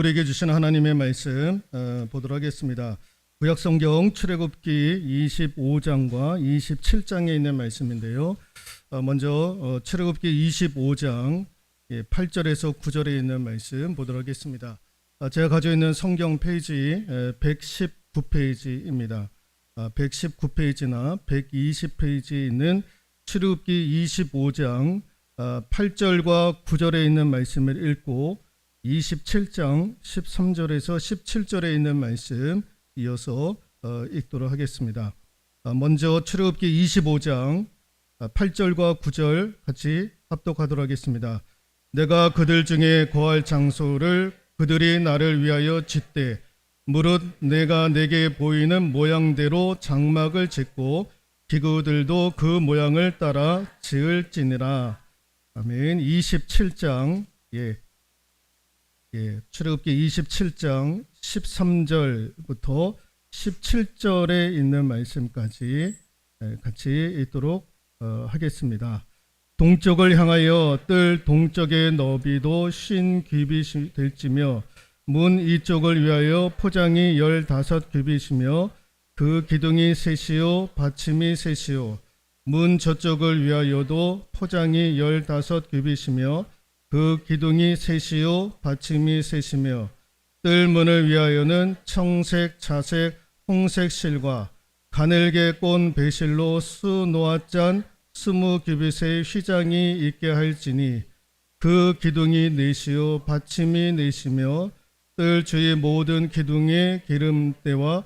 우리에게 주신 하나님의 말씀 보도록 하겠습니다. 구약성경 출애굽기 25장과 27장에 있는 말씀인데요. 먼저 출애굽기 25장 8절에서 9절에 있는 말씀 보도록 하겠습니다. 제가 가지고 있는 성경 페이지 119페이지입니다. 119페이지나 120페이지에 있는 출애굽기 25장 8절과 9절에 있는 말씀을 읽고 27장 13절에서 17절에 있는 말씀 이어서 읽도록 하겠습니다. 먼저 출애굽기 25장 8절과 9절 같이 합독하도록 하겠습니다. 내가 그들 중에 거할 장소를 그들이 나를 위하여 짓되 무릇 내가 내게 보이는 모양대로 장막을 짓고 기구들도 그 모양을 따라 지을지니라. 아멘. 27장 출애굽기 27장 13절부터 17절에 있는 말씀까지 같이 읽도록 하겠습니다. 동쪽을 향하여 뜰 동쪽의 너비도 50규빗이 될지며 문 이쪽을 위하여 포장이 15규빗이며 그 기둥이 셋이요 받침이 셋이요 문 저쪽을 위하여도 포장이 15규빗이며 그 기둥이 셋이요 받침이 셋이며 뜰 문을 위하여는 청색, 자색, 홍색 실과 가늘게 꼰 배실로 수 놓아짠 20규빗의 휘장이 있게 할지니 그 기둥이 넷이요 받침이 넷이며 뜰 주의 모든 기둥의 기름때와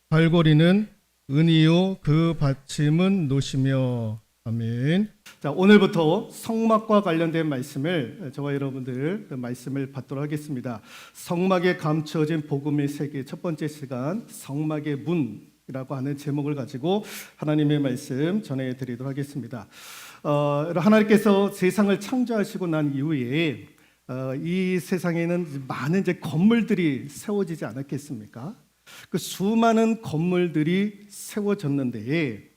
발고리는 은이요 그 받침은 노시며. 아멘. 자, 오늘부터 성막과 관련된 말씀을 저와 여러분들 말씀을 받도록 하겠습니다. 성막에 감추어진 복음의 세계 첫 번째 시간 성막의 문이라고 하는 제목을 가지고 하나님의 말씀 전해드리도록 하겠습니다. 하나님께서 세상을 창조하시고 난 이후에 이 세상에는 많은 건물들이 세워지지 않았겠습니까? 그 수많은 건물들이 세워졌는데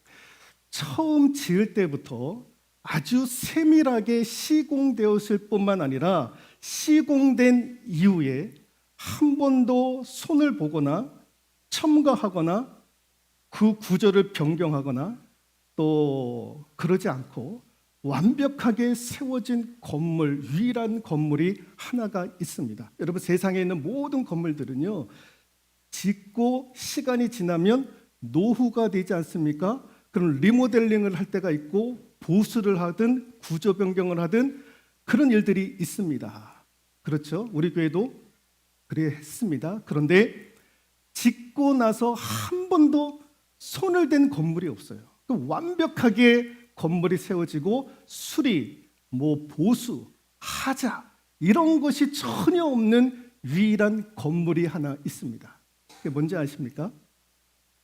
처음 지을 때부터 아주 세밀하게 시공되었을 뿐만 아니라 시공된 이후에 한 번도 손을 보거나 첨가하거나 그 구조를 변경하거나 또 그러지 않고 완벽하게 세워진 건물, 유일한 건물이 하나가 있습니다. 여러분, 세상에 있는 모든 건물들은요, 짓고 시간이 지나면 노후가 되지 않습니까? 그럼 리모델링을 할 때가 있고 보수를 하든 구조 변경을 하든 그런 일들이 있습니다. 그렇죠? 우리 교회도 그래 했습니다. 그런데 짓고 나서 한 번도 손을 댄 건물이 없어요. 완벽하게 건물이 세워지고 수리, 보수, 하자 이런 것이 전혀 없는 유일한 건물이 하나 있습니다. 그게 뭔지 아십니까?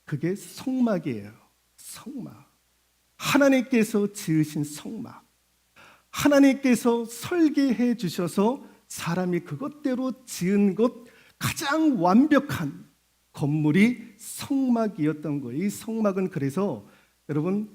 그게 성막이에요. 성막. 하나님께서 지으신 성막. 하나님께서 설계해 주셔서 사람이 그것대로 지은 것 가장 완벽한 건물이 성막이었던 거예요. 이 성막은 그래서 여러분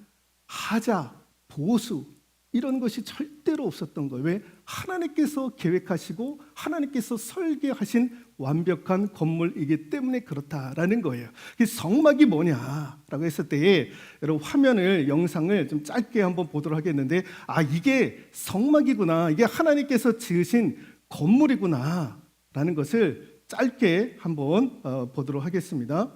하자, 보수 이런 것이 절대로 없었던 거예요. 왜? 하나님께서 계획하시고 하나님께서 설계하신 완벽한 건물이기 때문에 그렇다라는 거예요. 성막이 뭐냐라고 했을 때에 여러분 화면을, 영상을 좀 짧게 한번 보도록 하겠는데, 이게 성막이구나, 이게 하나님께서 지으신 건물이구나 라는 것을 짧게 한번 보도록 하겠습니다.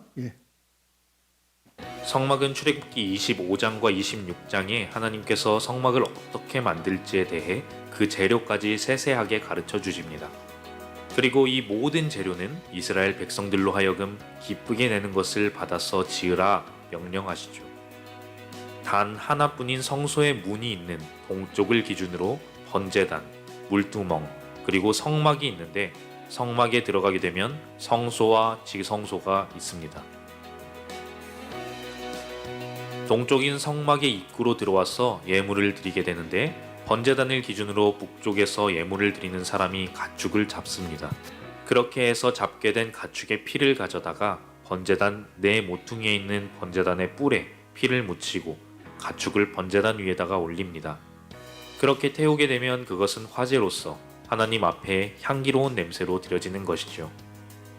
성막은 출애굽기 25장과 26장에 하나님께서 성막을 어떻게 만들지에 대해 그 재료까지 세세하게 가르쳐 주십니다. 그리고 이 모든 재료는 이스라엘 백성들로 하여금 기쁘게 내는 것을 받아서 지으라 명령하시죠. 단 하나뿐인 성소의 문이 있는 동쪽을 기준으로 번제단, 물두멍, 그리고 성막이 있는데 성막에 들어가게 되면 성소와 지성소가 있습니다. 동쪽인 성막의 입구로 들어와서 예물을 드리게 되는데 번제단을 기준으로 북쪽에서 예물을 드리는 사람이 가축을 잡습니다. 그렇게 해서 잡게 된 가축의 피를 가져다가 번제단 네 모퉁이에 있는 번제단의 뿔에 피를 묻히고 가축을 번제단 위에다가 올립니다. 그렇게 태우게 되면 그것은 화제로서 하나님 앞에 향기로운 냄새로 드려지는 것이죠.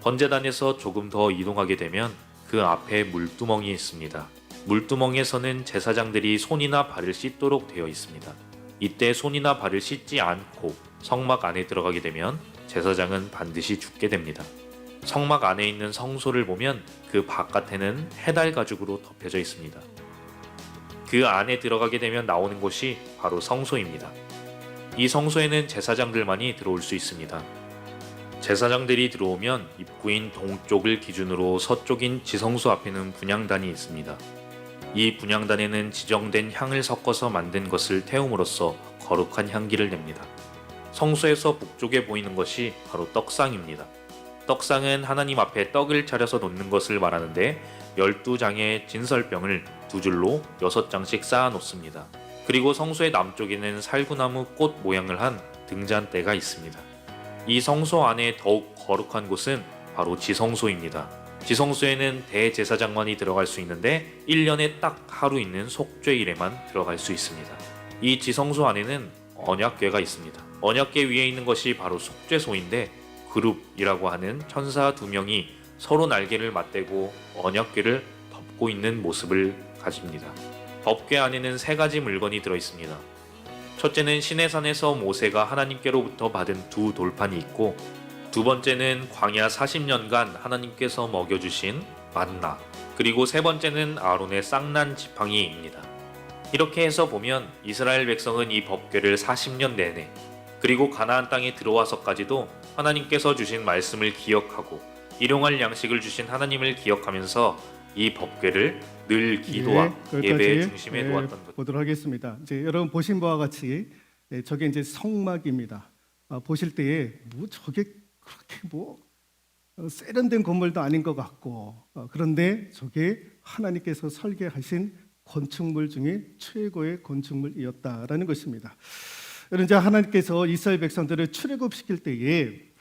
번제단에서 조금 더 이동하게 되면 그 앞에 물두멍이 있습니다. 물두멍에서는 제사장들이 손이나 발을 씻도록 되어 있습니다. 이때 손이나 발을 씻지 않고 성막 안에 들어가게 되면 제사장은 반드시 죽게 됩니다. 성막 안에 있는 성소를 보면 그 바깥에는 해달 가죽으로 덮여져 있습니다. 그 안에 들어가게 되면 나오는 곳이 바로 성소입니다. 이 성소에는 제사장들만이 들어올 수 있습니다. 제사장들이 들어오면 입구인 동쪽을 기준으로 서쪽인 지성소 앞에는 분향단이 있습니다. 이 분향단에는 지정된 향을 섞어서 만든 것을 태움으로써 거룩한 향기를 냅니다. 성소에서 북쪽에 보이는 것이 바로 떡상입니다. 떡상은 하나님 앞에 떡을 차려서 놓는 것을 말하는데 12장의 진설병을 2줄로 6장씩 쌓아 놓습니다. 그리고 성소의 남쪽에는 살구나무 꽃 모양을 한 등잔대가 있습니다. 이 성소 안에 더욱 거룩한 곳은 바로 지성소입니다. 지성소에는 대제사장만이 들어갈 수 있는데 1년에 딱 하루 있는 속죄일에만 들어갈 수 있습니다. 이 지성소 안에는 언약궤가 있습니다. 언약궤 위에 있는 것이 바로 속죄소인데 그룹이라고 하는 천사 2명이 서로 날개를 맞대고 언약궤를 덮고 있는 모습을 가집니다. 법궤 안에는 3가지 물건이 들어있습니다. 첫째는 시내산에서 모세가 하나님께로부터 받은 2 돌판이 있고, 두 번째는 광야 40년간 하나님께서 먹여주신 만나, 그리고 3번째는 아론의 쌍난 지팡이입니다. 이렇게 해서 보면 이스라엘 백성은 이 법궤를 40년 내내, 그리고 가나안 땅에 들어와서까지도 하나님께서 주신 말씀을 기억하고 일용할 양식을 주신 하나님을 기억하면서 이 법궤를 늘 기도와 예배의 중심에 놓았던 것. 보도록 하겠습니다. 이제 여러분 보신 바와 같이 저게 이제 성막입니다. 보실 때에 뭐 저게 그렇게 뭐 세련된 건물도 아닌 것 같고, 그런데 저게 하나님께서 설계하신 건축물 중에 최고의 건축물이었다라는 것입니다. 여러분, 이제 하나님께서 이스라엘 백성들을 출애굽시킬 때에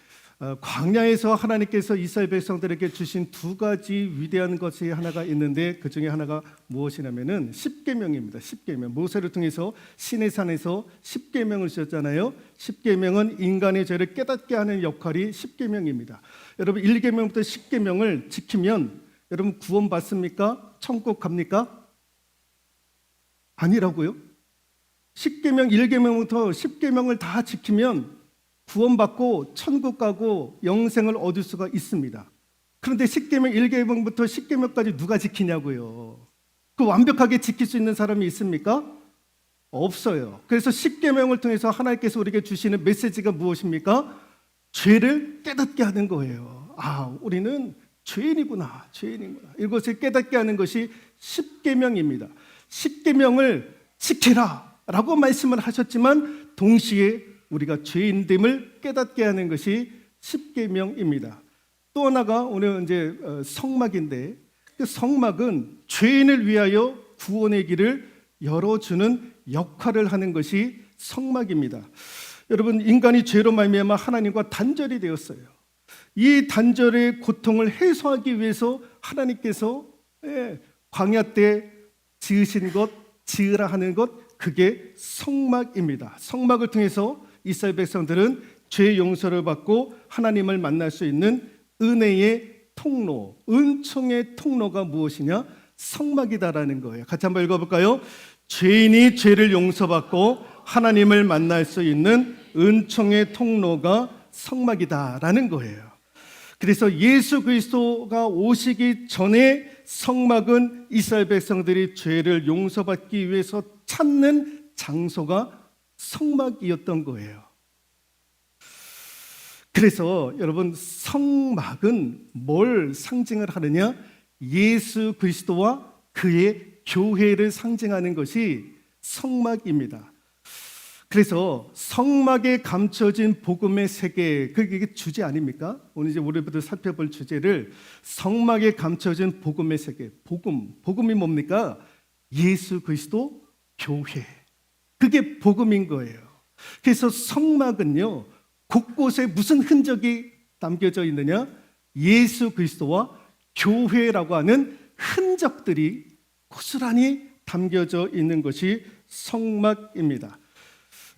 광야에서 하나님께서 이스라엘 백성들에게 주신 2가지 위대한 것이 하나가 있는데, 그 중에 하나가 무엇이냐면은 십계명입니다. 십계명. 모세를 통해서 시내산에서 십계명을 주셨잖아요. 십계명은 인간의 죄를 깨닫게 하는 역할이 십계명입니다. 여러분, 1계명부터 10계명을 지키면 여러분 구원 받습니까? 천국 갑니까? 아니라고요. 10계명 1계명부터 10계명을 다 지키면 구원받고 천국 가고 영생을 얻을 수가 있습니다. 그런데 10계명 1계명부터 10계명까지 누가 지키냐고요. 그 완벽하게 지킬 수 있는 사람이 있습니까? 없어요. 그래서 10계명을 통해서 하나님께서 우리에게 주시는 메시지가 무엇입니까? 죄를 깨닫게 하는 거예요. 아, 우리는 죄인이구나. 이것을 깨닫게 하는 것이 10계명입니다. 10계명을 지키라 라고 말씀을 하셨지만 동시에 우리가 죄인됨을 깨닫게 하는 것이 십계명입니다. 또 하나가 오늘 이제 성막인데, 그 성막은 죄인을 위하여 구원의 길을 열어주는 역할을 하는 것이 성막입니다. 여러분, 인간이 죄로 말미암아 하나님과 단절이 되었어요. 이 단절의 고통을 해소하기 위해서 하나님께서 광야 때 지으신 것, 지으라 하는 것, 그게 성막입니다. 성막을 통해서 이스라엘 백성들은 죄 용서를 받고 하나님을 만날 수 있는 은혜의 통로, 은총의 통로가 무엇이냐? 성막이다라는 거예요. 같이 한번 읽어볼까요? 죄인이 죄를 용서받고 하나님을 만날 수 있는 은총의 통로가 성막이다라는 거예요. 그래서 예수 그리스도가 오시기 전에 성막은 이스라엘 백성들이 죄를 용서받기 위해서 찾는 장소가 성막이었던 거예요. 그래서 여러분, 성막은 뭘 상징을 하느냐? 예수 그리스도와 그의 교회를 상징하는 것이 성막입니다. 그래서 성막에 감춰진 복음의 세계, 그게 주제 아닙니까? 오늘 이제 우리부터 살펴볼 주제를 성막에 감춰진 복음의 세계. 복음이 뭡니까? 예수 그리스도 교회. 그게 복음인 거예요. 그래서 성막은요, 곳곳에 무슨 흔적이 담겨져 있느냐? 예수 그리스도와 교회라고 하는 흔적들이 고스란히 담겨져 있는 것이 성막입니다.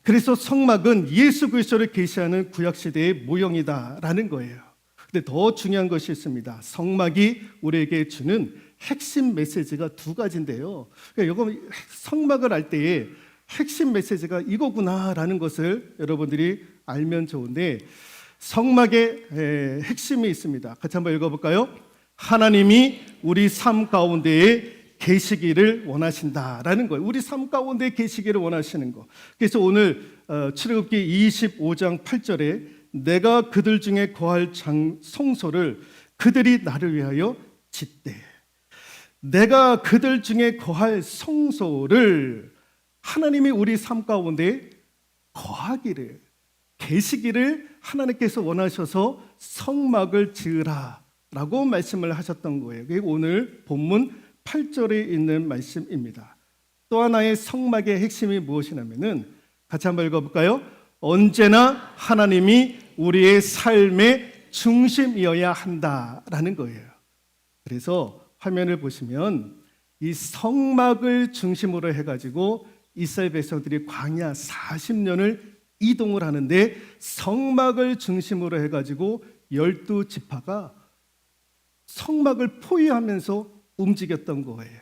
그래서 성막은 예수 그리스도를 계시하는 구약시대의 모형이다라는 거예요. 근데 더 중요한 것이 있습니다. 성막이 우리에게 주는 핵심 메시지가 두 가지인데요. 그러니까 이거 성막을 알 때에 핵심 메시지가 이거구나라는 것을 여러분들이 알면 좋은데, 성막의 핵심이 있습니다. 같이 한번 읽어볼까요? 하나님이 우리 삶 가운데에 계시기를 원하신다라는 거예요. 우리 삶 가운데 계시기를 원하시는 거. 그래서 오늘 출애굽기 25장 8절에 내가 그들 중에 거할 성소를 그들이 나를 위하여 짓되, 내가 그들 중에 거할 성소를 하나님이 우리 삶 가운데 거하기를, 계시기를 하나님께서 원하셔서 성막을 지으라라고 말씀을 하셨던 거예요. 그게 오늘 본문 8절에 있는 말씀입니다. 또 하나의 성막의 핵심이 무엇이냐면은 같이 한번 읽어볼까요? 언제나 하나님이 우리의 삶의 중심이어야 한다라는 거예요. 그래서 화면을 보시면 이 성막을 중심으로 해가지고 이스라엘 백성들이 광야 40년을 이동을 하는데, 성막을 중심으로 해가지고 12지파가 성막을 포위하면서 움직였던 거예요.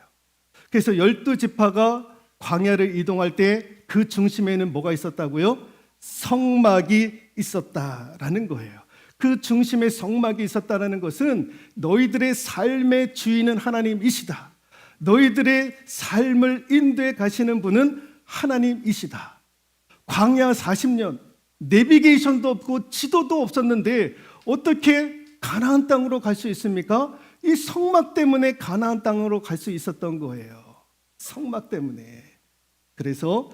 그래서 12지파가 광야를 이동할 때 그 중심에는 뭐가 있었다고요? 성막이 있었다라는 거예요. 그 중심에 성막이 있었다라는 것은 너희들의 삶의 주인은 하나님이시다, 너희들의 삶을 인도해 가시는 분은 하나님이시다. 광야 40년 내비게이션도 없고 지도도 없었는데 어떻게 가나안 땅으로 갈 수 있습니까? 이 성막 때문에 가나안 땅으로 갈 수 있었던 거예요. 성막 때문에. 그래서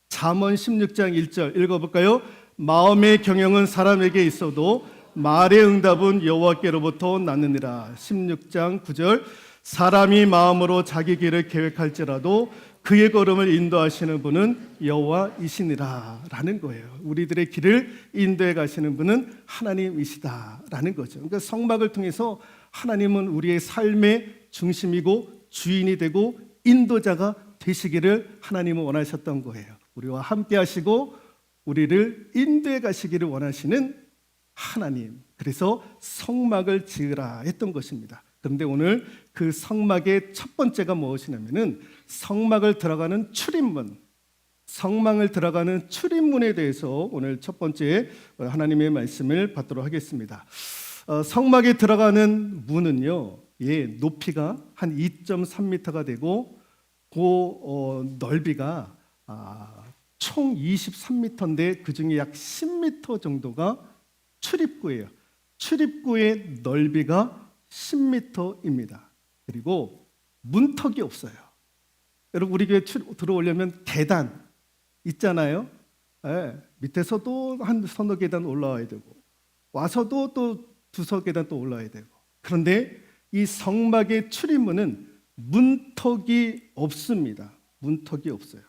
잠언 16장 1절 읽어볼까요? 마음의 경영은 사람에게 있어도 말의 응답은 여호와께로부터 나느니라. 16장 9절 사람이 마음으로 자기 길을 계획할지라도 그의 걸음을 인도하시는 분은 여호와이시니라 라는 거예요. 우리들의 길을 인도해 가시는 분은 하나님이시다 라는 거죠. 그러니까 성막을 통해서 하나님은 우리의 삶의 중심이고 주인이 되고 인도자가 되시기를 하나님은 원하셨던 거예요. 우리와 함께 하시고 우리를 인도해 가시기를 원하시는 하나님. 그래서 성막을 지으라 했던 것입니다. 그런데 오늘 그 성막의 첫 번째가 무엇이냐면은 성막을 들어가는 출입문, 성막을 들어가는 출입문에 대해서 오늘 첫 번째 하나님의 말씀을 받도록 하겠습니다. 성막에 들어가는 문은요, 높이가 한 2.3m가 되고 그 넓이가 총 23m인데 그 중에 약 10m 정도가 출입구예요. 출입구의 넓이가 10m입니다. 그리고 문턱이 없어요. 여러분 우리 교회 들어오려면 계단 있잖아요. 밑에서도 한 서너 계단 올라와야 되고 와서도 또 두서 계단 또 올라와야 되고. 그런데 이 성막의 출입문은 문턱이 없습니다. 문턱이 없어요.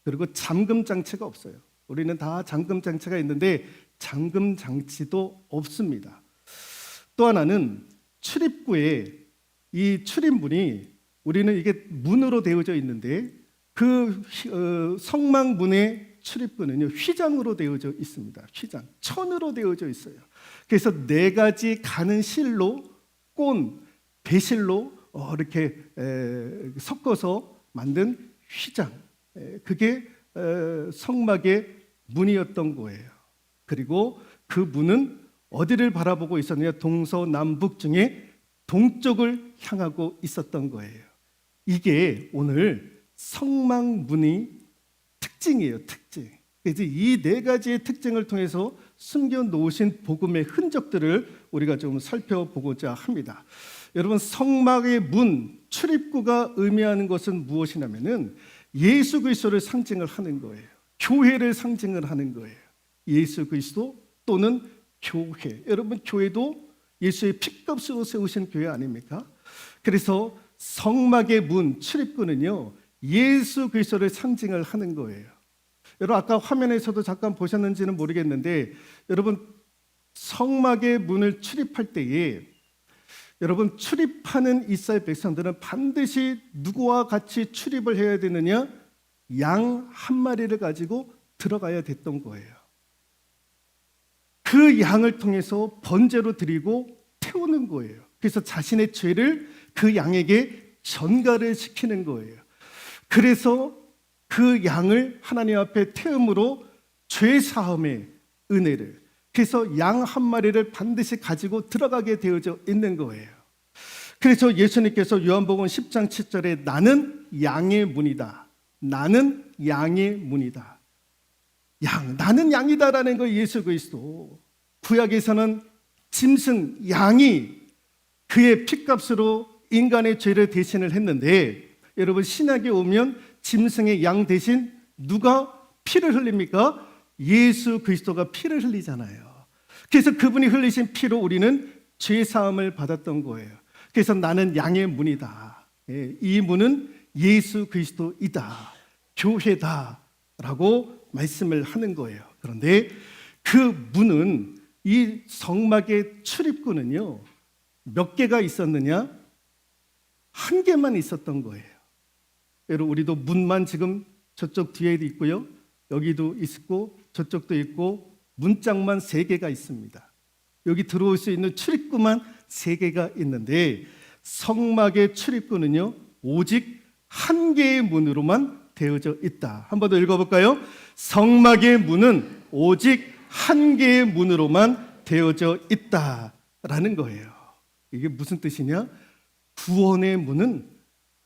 그리고 잠금 장치가 없어요. 우리는 다 잠금 장치가 있는데 잠금 장치도 없습니다. 또 하나는 출입구에 이 출입문이 우리는 이게 문으로 되어져 있는데 그 성막 문의 출입구는요 휘장으로 되어져 있습니다. 휘장, 천으로 되어져 있어요. 그래서 4가지 가는 실로 꼰, 배실로 이렇게 섞어서 만든 휘장, 그게 성막의 문이었던 거예요. 그리고 그 문은 어디를 바라보고 있었느냐? 동서남북 중에 동쪽을 향하고 있었던 거예요. 이게 오늘 성막문의 특징이에요. 특징. 그래서 이 4가지의 특징을 통해서 숨겨놓으신 복음의 흔적들을 우리가 좀 살펴보고자 합니다. 여러분 성막의 문, 출입구가 의미하는 것은 무엇이냐면은 예수 그리스도를 상징을 하는 거예요. 교회를 상징을 하는 거예요. 예수 그리스도 또는 교회. 여러분 교회도 예수의 피값으로 세우신 교회 아닙니까? 그래서 성막의 문, 출입구는요 예수 그리스도를 상징을 하는 거예요. 여러분 아까 화면에서도 잠깐 보셨는지는 모르겠는데 여러분 성막의 문을 출입할 때에 여러분 출입하는 이스라엘 백성들은 반드시 누구와 같이 출입을 해야 되느냐? 양 한 마리를 가지고 들어가야 됐던 거예요. 그 양을 통해서 번제로 드리고 태우는 거예요. 그래서 자신의 죄를 그 양에게 전가를 시키는 거예요. 그래서 그 양을 하나님 앞에 태움으로 죄 사함의 은혜를, 그래서 양 한 마리를 반드시 가지고 들어가게 되어져 있는 거예요. 그래서 예수님께서 요한복음 10장 7절에 나는 양의 문이다. 나는 양의 문이다. 나는 양이다라는 거 예수 그리스도. 구약에서는 짐승, 양이 그의 핏값으로 인간의 죄를 대신을 했는데, 여러분 신약에 오면 짐승의 양 대신 누가 피를 흘립니까? 예수 그리스도가 피를 흘리잖아요. 그래서 그분이 흘리신 피로 우리는 죄 사함을 받았던 거예요. 그래서 나는 양의 문이다. 이 문은 예수 그리스도이다. 교회다라고 말씀을 하는 거예요. 그런데 그 문은, 이 성막의 출입구는요, 몇 개가 있었느냐? 한 개만 있었던 거예요. 여러분, 우리도 문만 지금 저쪽 뒤에도 있고요, 여기도 있고 저쪽도 있고, 문짝만 3개가 있습니다. 여기 들어올 수 있는 출입구만 3개가 있는데, 성막의 출입구는요 오직 한 개의 문으로만 되어져 있다. 한 번 더 읽어볼까요? 성막의 문은 오직 한 개의 문으로만 되어져 있다라는 거예요. 이게 무슨 뜻이냐? 구원의 문은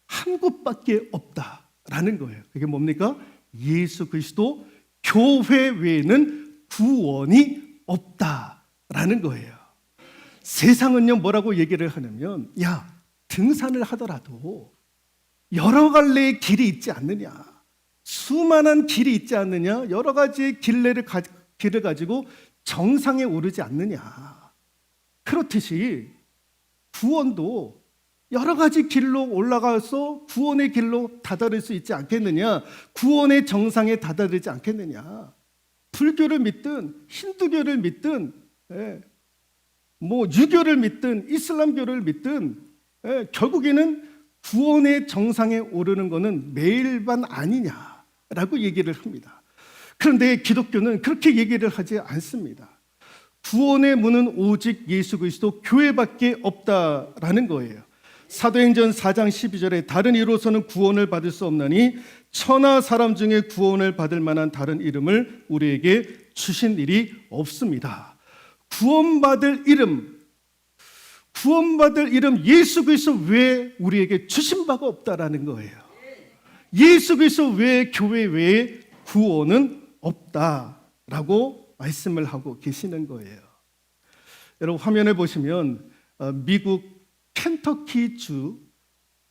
한 곳밖에 없다라는 거예요. 그게 뭡니까? 예수 그리스도, 교회 외에는 구원이 없다라는 거예요. 세상은요 뭐라고 얘기를 하냐면, 등산을 하더라도 여러 갈래의 길이 있지 않느냐, 수많은 길이 있지 않느냐, 여러 가지 길을 가지고 정상에 오르지 않느냐. 그렇듯이 구원도 여러 가지 길로 올라가서 구원의 길로 다다를 수 있지 않겠느냐, 구원의 정상에 다다르지 않겠느냐. 불교를 믿든 힌두교를 믿든 유교를 믿든 이슬람교를 믿든 결국에는 구원의 정상에 오르는 것은 매일반 아니냐라고 얘기를 합니다. 그런데 기독교는 그렇게 얘기를 하지 않습니다. 구원의 문은 오직 예수 그리스도, 교회밖에 없다라는 거예요. 사도행전 4장 12절에 다른 이로서는 구원을 받을 수 없나니 천하 사람 중에 구원을 받을 만한 다른 이름을 우리에게 주신 일이 없습니다. 구원받을 이름 예수 그리스도 외에 우리에게 주신 바가 없다라는 거예요. 예수 그리스도 외에, 교회 외에 구원은 없다라고 말씀을 하고 계시는 거예요. 여러분 화면을 보시면 미국 켄터키주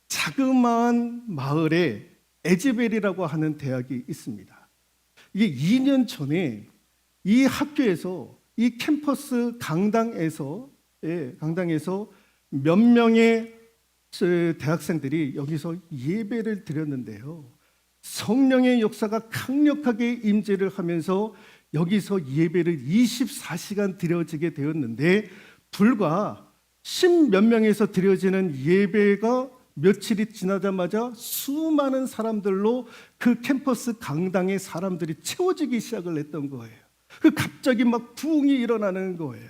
자그마한 마을에 에즈벨이라고 하는 대학이 있습니다. 이게 2년 전에 이 학교에서, 이 캠퍼스 강당에서 몇 명의 대학생들이 여기서 예배를 드렸는데요, 성령의 역사가 강력하게 임재를 하면서 여기서 예배를 24시간 드려지게 되었는데, 불과 10몇 명에서 드려지는 예배가 며칠이 지나자마자 수많은 사람들로 그 캠퍼스 강당에 사람들이 채워지기 시작을 했던 거예요. 갑자기 막 부흥이 일어나는 거예요.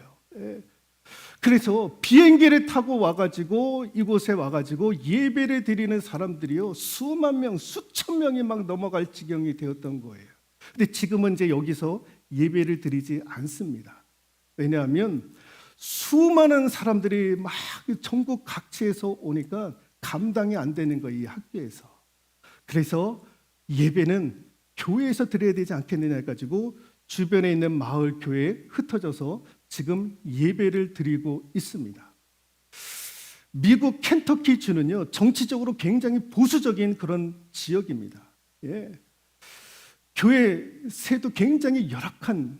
그래서 비행기를 타고 와가지고 이곳에 와가지고 예배를 드리는 사람들이요, 수만 명, 수천 명이 막 넘어갈 지경이 되었던 거예요. 근데 지금은 이제 여기서 예배를 드리지 않습니다. 왜냐하면 수많은 사람들이 막 전국 각지에서 오니까 감당이 안 되는 거예요, 이 학교에서. 그래서 예배는 교회에서 드려야 되지 않겠느냐 해가지고 주변에 있는 마을 교회에 흩어져서 지금 예배를 드리고 있습니다. 미국 켄터키주는요 정치적으로 굉장히 보수적인 그런 지역입니다. 교회 세도 굉장히 열악한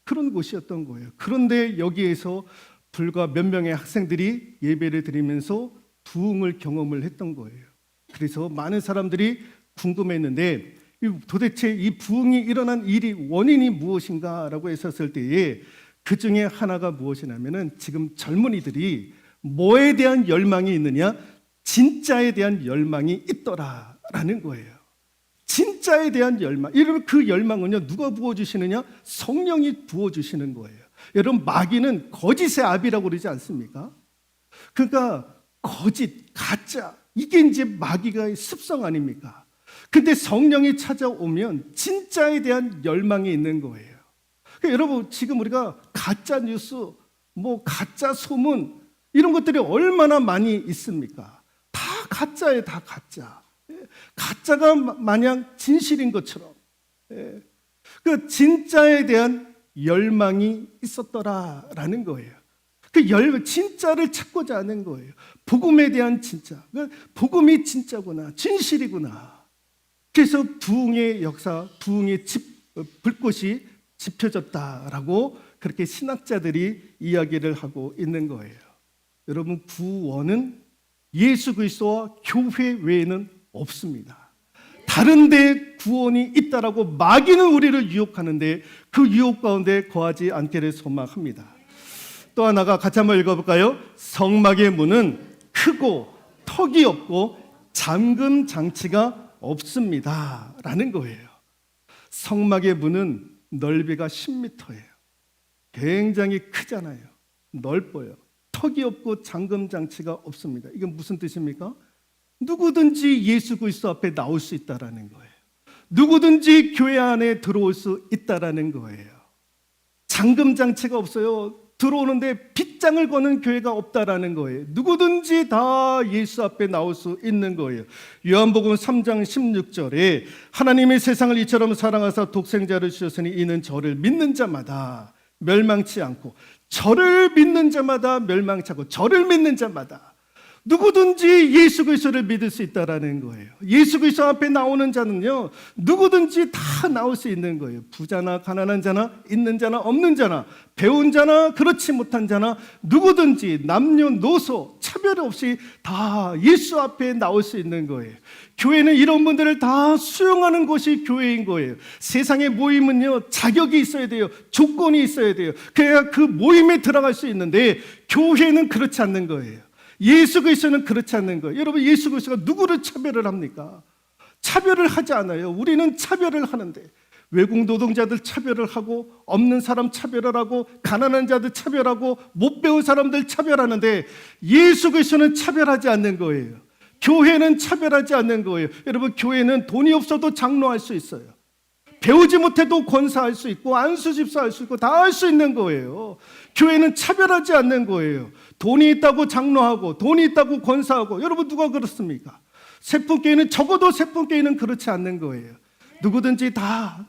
그런 곳이었던 거예요. 그런데 여기에서 불과 몇 명의 학생들이 예배를 드리면서 부흥을 경험을 했던 거예요. 그래서 많은 사람들이 궁금했는데 도대체 이 부흥이 일어난 원인이 무엇인가라고 했었을 때에 그 중에 하나가 무엇이냐면은 지금 젊은이들이 뭐에 대한 열망이 있느냐? 진짜에 대한 열망이 있더라라는 거예요. 진짜에 대한 열망. 여러분 그 열망은요 누가 부어주시느냐? 성령이 부어주시는 거예요. 여러분 마귀는 거짓의 아비라고 그러지 않습니까? 그러니까 거짓, 가짜 이게 이제 마귀가 습성 아닙니까? 근데 성령이 찾아오면 진짜에 대한 열망이 있는 거예요. 그러니까 여러분 지금 우리가 가짜 뉴스, 뭐 가짜 소문 이런 것들이 얼마나 많이 있습니까? 다 가짜예요, 다 가짜. 가짜가 마냥 진실인 것처럼. 그 진짜에 대한 열망이 있었더라라는 거예요. 그 진짜를 찾고자 하는 거예요. 복음에 대한 진짜. 복음이 진짜구나, 진실이구나. 그래서 부흥의 역사, 부흥의 불꽃이 지펴졌다라고 그렇게 신학자들이 이야기를 하고 있는 거예요. 여러분 구원은 예수 그리스도와 교회 외에는 없습니다. 다른 데 구원이 있다라고 마귀는 우리를 유혹하는데 그 유혹 가운데 거하지 않기를 소망합니다. 또 하나가 같이 한번 읽어볼까요? 성막의 문은 크고 턱이 없고 잠금 장치가 없습니다 라는 거예요. 성막의 문은 넓이가 10m예요. 굉장히 크잖아요. 넓어요. 턱이 없고 잠금 장치가 없습니다. 이게 무슨 뜻입니까? 누구든지 예수 그리스도 앞에 나올 수 있다라는 거예요. 누구든지 교회 안에 들어올 수 있다라는 거예요. 잠금 장치가 없어요. 들어오는데 빗장을 거는 교회가 없다라는 거예요. 누구든지 다 예수 앞에 나올 수 있는 거예요. 요한복음 3장 16절에 하나님이 세상을 이처럼 사랑하사 독생자를 주셨으니 이는 저를 믿는 자마다 멸망치 않고, 저를 믿는 자마다 멸망치 않고, 저를 믿는 자마다 누구든지 예수 그리스도를 믿을 수 있다라는 거예요. 예수 그리스도 앞에 나오는 자는요 누구든지 다 나올 수 있는 거예요. 부자나 가난한 자나 있는 자나 없는 자나 배운 자나 그렇지 못한 자나 누구든지 남녀노소 차별 없이 다 예수 앞에 나올 수 있는 거예요. 교회는 이런 분들을 다 수용하는 곳이 교회인 거예요. 세상의 모임은요 자격이 있어야 돼요. 조건이 있어야 돼요. 그래야 그 모임에 들어갈 수 있는데 교회는 그렇지 않는 거예요. 예수 그리스도는 그렇지 않는 거예요. 여러분 예수 그리스도가 누구를 차별을 합니까? 차별을 하지 않아요. 우리는 차별을 하는데 외국 노동자들 차별을 하고 없는 사람 차별을 하고 가난한 자들 차별하고 못 배운 사람들 차별하는데 예수 그리스도는 차별하지 않는 거예요. 교회는 차별하지 않는 거예요. 여러분 교회는 돈이 없어도 장로할 수 있어요. 배우지 못해도 권사할 수 있고 안수집사 할 수 있고 다 할 수 있는 거예요. 교회는 차별하지 않는 거예요. 돈이 있다고 장로하고 돈이 있다고 권사하고, 여러분 누가 그렇습니까? 세품교회는 적어도 세품교회는 그렇지 않는 거예요. 누구든지 다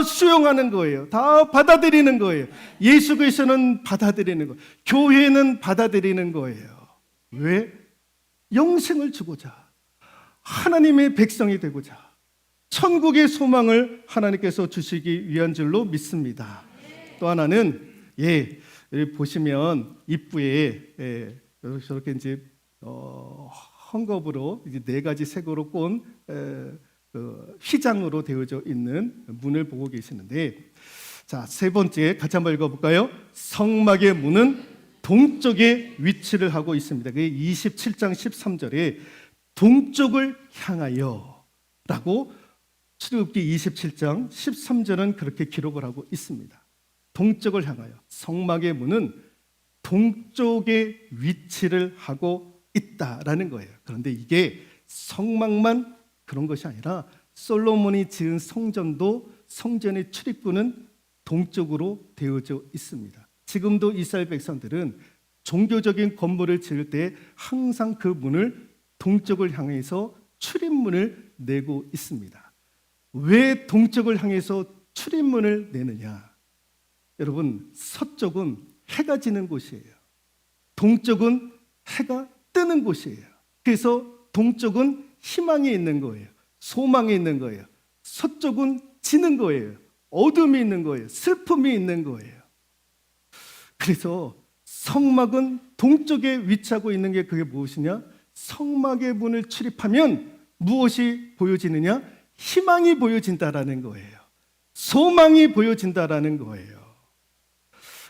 수용하는 거예요. 다 받아들이는 거예요. 예수 그리스도는 받아들이는 거예요. 교회는 받아들이는 거예요. 왜? 영생을 주고자, 하나님의 백성이 되고자, 천국의 소망을 하나님께서 주시기 위한 줄로 믿습니다. 또 하나는 여기 보시면 입구에 저렇게 이제 헝겊으로 이제 4가지 색으로 꼰 휘장으로 되어져 있는 문을 보고 계시는데, 자, 세 번째 같이 한번 읽어볼까요? 성막의 문은 동쪽에 위치를 하고 있습니다. 그게 27장 13절에 동쪽을 향하여 라고 출애굽기 27장 13절은 그렇게 기록을 하고 있습니다. 동쪽을 향하여. 성막의 문은 동쪽에 위치를 하고 있다라는 거예요. 그런데 이게 성막만 그런 것이 아니라 솔로몬이 지은 성전도 성전의 출입구는 동쪽으로 되어져 있습니다. 지금도 이스라엘 백성들은 종교적인 건물을 지을 때 항상 그 문을 동쪽을 향해서 출입문을 내고 있습니다. 왜 동쪽을 향해서 출입문을 내느냐? 여러분, 서쪽은 해가 지는 곳이에요. 동쪽은 해가 뜨는 곳이에요. 그래서 동쪽은 희망이 있는 거예요. 소망이 있는 거예요. 서쪽은 지는 거예요. 어둠이 있는 거예요. 슬픔이 있는 거예요. 그래서 성막은 동쪽에 위치하고 있는 게 그게 무엇이냐? 성막의 문을 출입하면 무엇이 보여지느냐? 희망이 보여진다라는 거예요. 소망이 보여진다라는 거예요.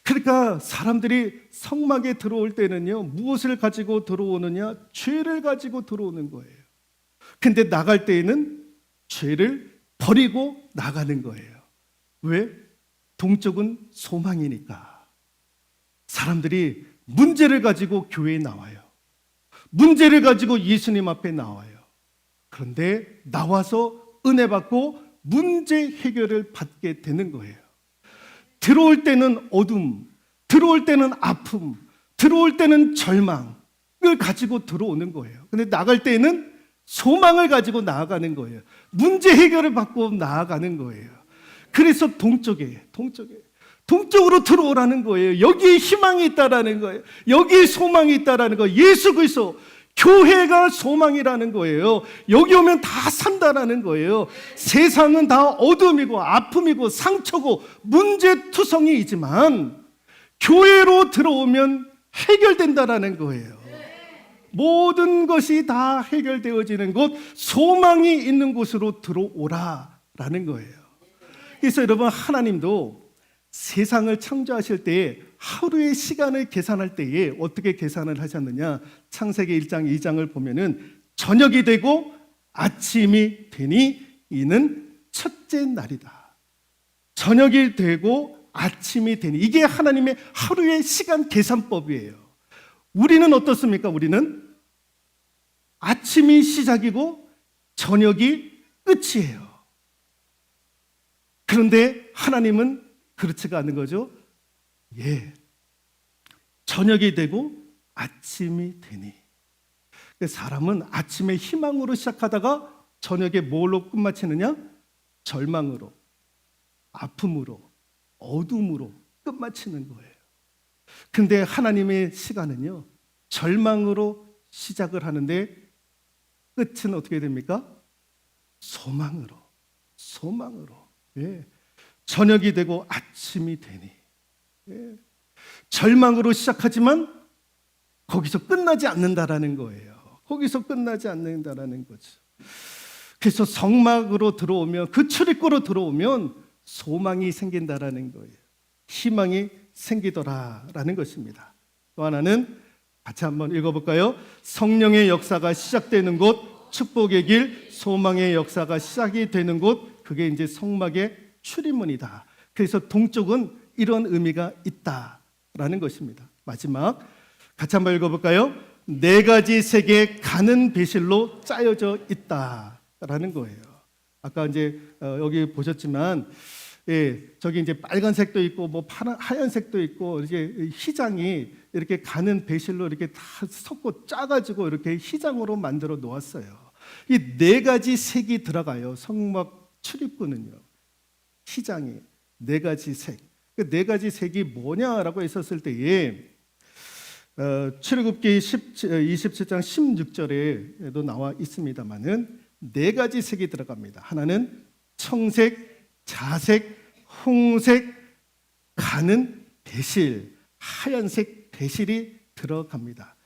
그러니까 사람들이 성막에 들어올 때는요, 무엇을 가지고 들어오느냐? 죄를 가지고 들어오는 거예요. 근데 나갈 때에는 죄를 버리고 나가는 거예요. 왜? 동쪽은 소망이니까. 사람들이 문제를 가지고 교회에 나와요. 문제를 가지고 예수님 앞에 나와요. 그런데 나와서 은혜 받고 문제 해결을 받게 되는 거예요. 들어올 때는 어둠, 들어올 때는 아픔, 들어올 때는 절망을 가지고 들어오는 거예요. 근데 나갈 때는 소망을 가지고 나아가는 거예요. 문제 해결을 받고 나아가는 거예요. 그래서 동쪽으로 들어오라는 거예요. 여기에 희망이 있다라는 거예요. 여기에 소망이 있다라는 거예요. 예수 그리스도, 교회가 소망이라는 거예요. 여기 오면 다 산다라는 거예요. 세상은 다 어둠이고 아픔이고 상처고 문제투성이이지만 교회로 들어오면 해결된다라는 거예요. 모든 것이 다 해결되어지는 곳, 소망이 있는 곳으로 들어오라라는 거예요. 그래서 여러분, 하나님도 세상을 창조하실 때에 하루의 시간을 계산할 때에 어떻게 계산을 하셨느냐? 창세기 1장 2장을 보면은 저녁이 되고 아침이 되니 이는 첫째 날이다. 저녁이 되고 아침이 되니, 이게 하나님의 하루의 시간 계산법이에요. 우리는 어떻습니까? 우리는 아침이 시작이고 저녁이 끝이에요. 그런데 하나님은 그렇지가 않은 거죠. 예, 저녁이 되고 아침이 되니. 사람은 아침에 희망으로 시작하다가 저녁에 뭘로 끝마치느냐? 절망으로, 아픔으로, 어둠으로 끝마치는 거예요. 근데 하나님의 시간은요, 절망으로 시작을 하는데 끝은 어떻게 됩니까? 소망으로. 예. 저녁이 되고 아침이 되니. 예. 절망으로 시작하지만 거기서 끝나지 않는다라는 거예요. 거기서 끝나지 않는다라는 거죠. 그래서 성막으로 들어오면, 그 출입구로 들어오면 소망이 생긴다라는 거예요. 희망이 생기더라라는 것입니다. 또 하나는 같이 한번 읽어볼까요? 성령의 역사가 시작되는 곳, 축복의 길, 소망의 역사가 시작이 되는 곳, 그게 이제 성막의 출입문이다. 그래서 동쪽은 이런 의미가 있다라는 것입니다. 마지막 같이 한번 읽어볼까요? 4가지 색의 가는 배실로 짜여져 있다라는 거예요. 아까 이제 여기 보셨지만, 예, 저기 이제 빨간색도 있고 뭐 하얀색도 있고, 이제 휘장이 이렇게 가는 배실로 이렇게 다 섞고 짜가지고 이렇게 휘장으로 만들어 놓았어요. 이 4가지 색이 들어가요. 성막 출입구는요. 휘장이 4가지 색. 그 4가지 색이 뭐냐라고 했었을 때에 출애굽기 27장 16절에도 나와 있습니다만은 4가지 색이 들어갑니다. 하나는 청색, 자색, 홍색, 가는 배실, 하얀색 배실이 들어갑니다.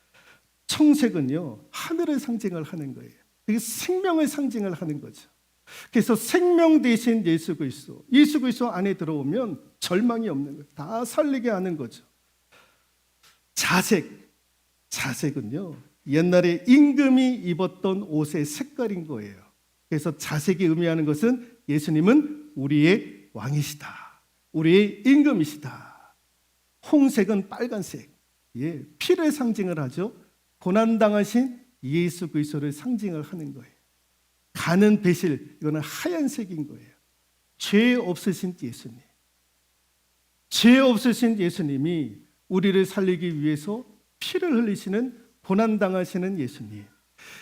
청색은요, 하늘을 상징을 하는 거예요. 이게 생명을 상징을 하는 거죠. 그래서 생명 대신 예수 그리스도, 예수 그리스도 안에 들어오면 절망이 없는 거예요. 다 살리게 하는 거죠. 자색은요, 옛날에 임금이 입었던 옷의 색깔인 거예요. 그래서 자색이 의미하는 것은 예수님은 우리의 왕이시다, 우리의 임금이시다. 홍색은 빨간색, 예, 피를 상징을 하죠. 고난당하신 예수 그리스도를 상징을 하는 거예요. 가는 배실, 이거는 하얀색인 거예요. 죄 없으신 예수님, 죄 없으신 예수님이 우리를 살리기 위해서 피를 흘리시는, 고난당하시는 예수님.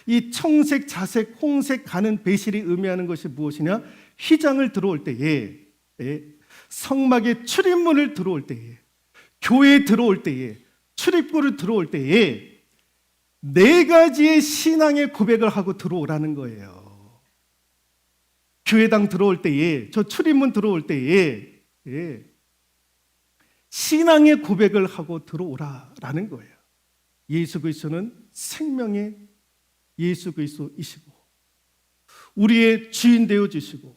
이 청색, 자색, 홍색, 가는 배실이 의미하는 것이 무엇이냐? 휘장을 들어올 때에, 성막의 출입문을 들어올 때에, 교회에 들어올 때에, 출입구를 들어올 때에 4가지의 신앙의 고백을 하고 들어오라는 거예요. 교회당 들어올 때에, 저 출입문 들어올 때에, 예, 신앙의 고백을 하고 들어오라라는 거예요. 예수 그리스도는 생명의 예수 그리스도이시고, 우리의 주인 되어 주시고,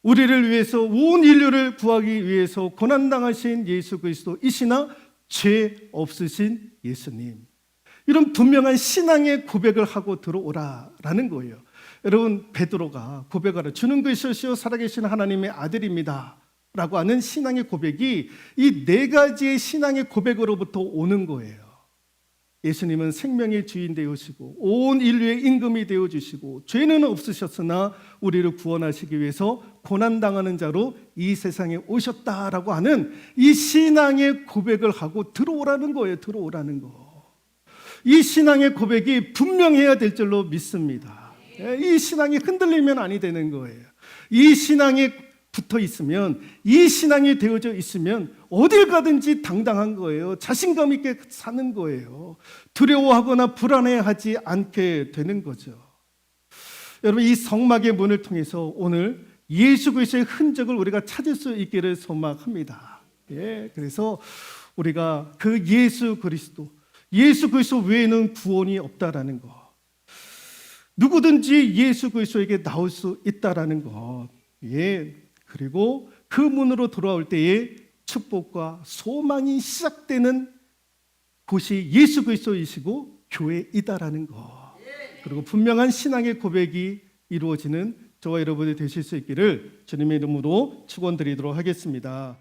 우리를 위해서, 온 인류를 구하기 위해서 고난당하신 예수 그리스도이시나 죄 없으신 예수님. 이런 분명한 신앙의 고백을 하고 들어오라라는 거예요. 여러분 베드로가 고백하라 주는 그리스도시요 살아계신 하나님의 아들입니다 라고 하는 신앙의 고백이 이 네 가지의 신앙의 고백으로부터 오는 거예요. 예수님은 생명의 주인 되어주시고 온 인류의 임금이 되어주시고 죄는 없으셨으나 우리를 구원하시기 위해서 고난당하는 자로 이 세상에 오셨다라고 하는 이 신앙의 고백을 하고 들어오라는 거예요. 들어오라는 거. 이 신앙의 고백이 분명해야 될 줄로 믿습니다. 이 신앙이 흔들리면 아니 되는 거예요. 이 신앙에 붙어 있으면, 이 신앙이 되어져 있으면 어딜 가든지 당당한 거예요. 자신감 있게 사는 거예요. 두려워하거나 불안해하지 않게 되는 거죠. 여러분, 이 성막의 문을 통해서 오늘 예수 그리스도의 흔적을 우리가 찾을 수 있기를 소망합니다. 그래서 우리가 그 예수 그리스도 외에는 구원이 없다라는 것, 누구든지 예수 그리스도에게 나올 수 있다라는 것, 그리고 그 문으로 돌아올 때에 축복과 소망이 시작되는 곳이 예수 그리스도이시고 교회이다라는 것, 그리고 분명한 신앙의 고백이 이루어지는 저와 여러분이 되실 수 있기를 주님의 이름으로 축원드리도록 하겠습니다.